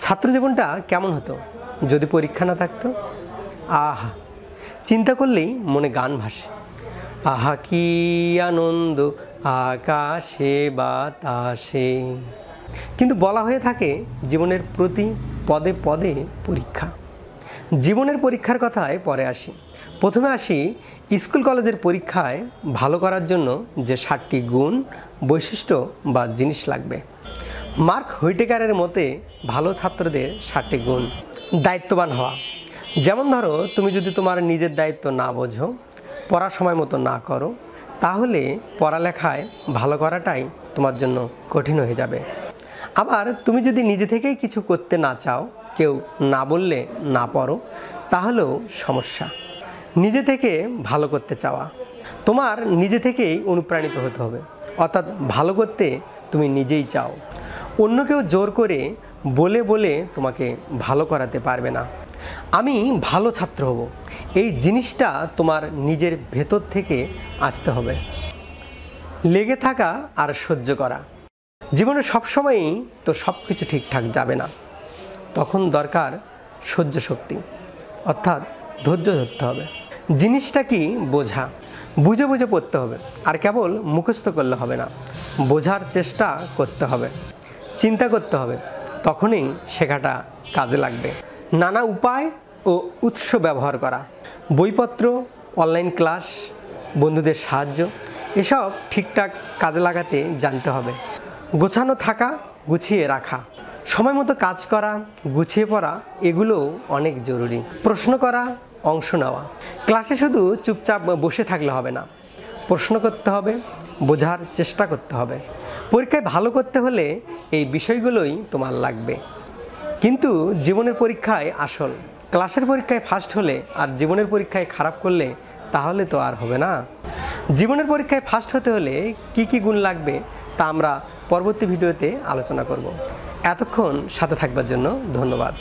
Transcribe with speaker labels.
Speaker 1: ছাত্র জীবনটা কেমন হতো যদি পরীক্ষা না থাকতো? আহা, চিন্তা করলেই মনে গান ভাসে। আহা কি আনন্দ আকাশে বাতাসে। কিন্তু বলা হয়ে থাকে জীবনের প্রতি পদে পদে পরীক্ষা। জীবনের পরীক্ষার কথায় পরে আসি। প্রথমে আসি স্কুল কলেজের পরীক্ষায় ভালো করার জন্য যে 7টি গুণ, বৈশিষ্ট্য বা জিনিস লাগবে। মার্ক হুইটেকারের মতে ভালো ছাত্রদের 7টি গুণ। দায়িত্ববান হওয়া। যেমন ধরো, তুমি যদি তোমার নিজের দায়িত্ব না বোঝো, পড়ার সময় মতো না করো, তাহলে পড়ালেখায় ভালো করাটাই তোমার জন্য কঠিন হয়ে যাবে। আবার তুমি যদি নিজে থেকেই কিছু করতে না চাও, কেউ না বললে না পড়ো, তাহলেও সমস্যা। নিজে থেকে ভালো করতে চাওয়া। তোমার নিজে থেকেই অনুপ্রাণিত হতে হবে, অর্থাৎ ভালো করতে তুমি নিজেই চাও। অন্য কেউ জোর করে বলে বলে তোমাকে ভালো করাতে পারবে না। আমি ভালো ছাত্র হব, এই জিনিসটা তোমার নিজের ভেতর থেকে আসতে হবে। লেগে থাকা আর সহ্য করা। জীবনে সবসময়ই তো সব কিছু ঠিকঠাক যাবে না, তখন দরকার সহ্য শক্তি, অর্থাৎ ধৈর্য ধরতে হবে। জিনিসটা কি বোঝা, বুঝে বুঝে পড়তে হবে, আর কেবল মুখস্থ করলে হবে না, বোঝার চেষ্টা করতে হবে, চিন্তা করতে হবে, তখনই শেখাটা কাজে লাগবে। নানা উপায় ও উৎস ব্যবহার করা। বইপত্র, অনলাইন ক্লাস, বন্ধুদের সাহায্য, এসব ঠিকঠাক কাজে লাগাতে জানতে হবে। গোছানো থাকা, গুছিয়ে রাখা, সময় মতো কাজ করা, গুছিয়ে পড়া, এগুলো অনেক জরুরি। প্রশ্ন করা, অংশ নেওয়া। ক্লাসে শুধু চুপচাপ বসে থাকলে হবে না, প্রশ্ন করতে হবে, বোঝার চেষ্টা করতে হবে। পরীক্ষায় ভালো করতে হলে এই বিষয়গুলোই তোমার লাগবে। কিন্তু জীবনের পরীক্ষায় আসল। ক্লাসের পরীক্ষায় ফার্স্ট হলে আর জীবনের পরীক্ষায় খারাপ করলে তাহলে তো আর হবে না। জীবনের পরীক্ষায় ফার্স্ট হতে হলে কি কি গুণ লাগবে তা আমরা পরবর্তী ভিডিওতে আলোচনা করব। এতক্ষণ সাথে থাকবার জন্য ধন্যবাদ।